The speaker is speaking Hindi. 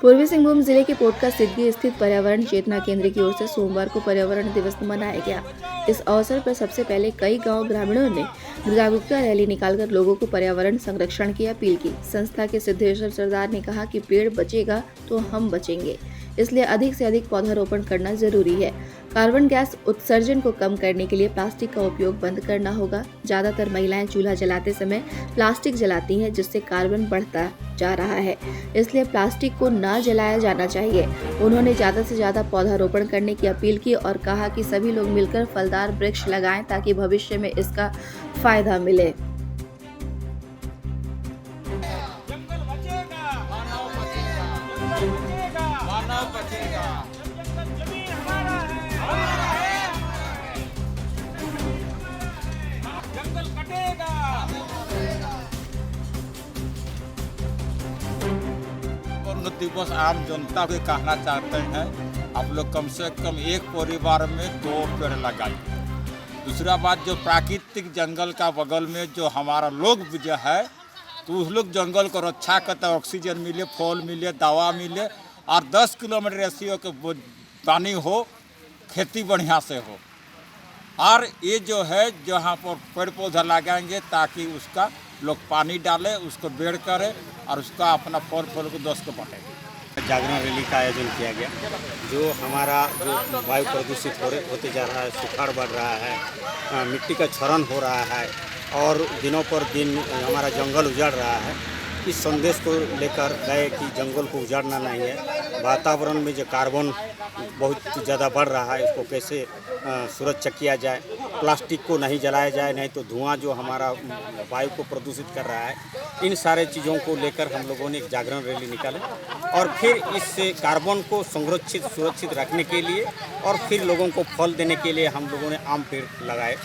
पूर्वी सिंहभूम जिले के पोटका सिद्धि स्थित पर्यावरण चेतना केंद्र की ओर से सोमवार को पर्यावरण दिवस मनाया गया। इस अवसर पर सबसे पहले कई गांव ग्रामीणों ने जागरूकता रैली निकालकर लोगों को पर्यावरण संरक्षण की अपील की। संस्था के सिद्धेश्वर सरदार ने कहा कि पेड़ बचेगा तो हम बचेंगे, इसलिए अधिक से अधिक पौधारोपण करना जरूरी है। कार्बन गैस उत्सर्जन को कम करने के लिए प्लास्टिक का उपयोग बंद करना होगा। ज्यादातर महिलाएं चूल्हा जलाते समय प्लास्टिक जलाती हैं, जिससे कार्बन बढ़ता जा रहा है, इसलिए प्लास्टिक को ना जलाया जाना चाहिए। उन्होंने ज्यादा से ज्यादा पौधारोपण करने की अपील की और कहा कि सभी लोग मिलकर फलदार वृक्ष लगाएं ताकि भविष्य में इसका फायदा मिले। मानव बचेगा। जमीन हमारा है, जंगल कटेगा। पूर्ण दिवस आम जनता को कहना चाहते हैं, आप लोग कम से कम एक परिवार में 2 पेड़ लगाइए। दूसरा बात, जो प्राकृतिक जंगल का बगल में जो हमारा लोग जो है, तो उस लोग जंगल को रक्षा करता है, ऑक्सीजन मिले, फल मिले, दवा मिले और 10 किलोमीटर रेशियो के पानी हो, खेती बढ़िया से हो। और ये जो है जहाँ पर पेड़ पौधा लगाएंगे ताकि उसका लोग पानी डाले, उसको बेड़ करे और उसका अपना फल को 10 को बांटेंगे। जागरण रैली का आयोजन किया गया। जो हमारा जो वायु प्रदूषित होते जा रहा है, सुखाड़ बढ़ रहा है, मिट्टी का क्षरण हो रहा है और दिनों पर दिन हमारा जंगल उजाड़ रहा है। इस संदेश को लेकर गए कि जंगल को उजाड़ना नहीं है। वातावरण में जो कार्बन बहुत ज़्यादा बढ़ रहा है, इसको कैसे सुरक्षा किया जाए, प्लास्टिक को नहीं जलाया जाए, नहीं तो धुआं जो हमारा वायु को प्रदूषित कर रहा है। इन सारे चीज़ों को लेकर हम लोगों ने एक जागरण रैली निकाली और फिर इससे कार्बन को सुरक्षित रखने के लिए और फिर लोगों को फल देने के लिए हम लोगों ने आम पेड़ लगाए।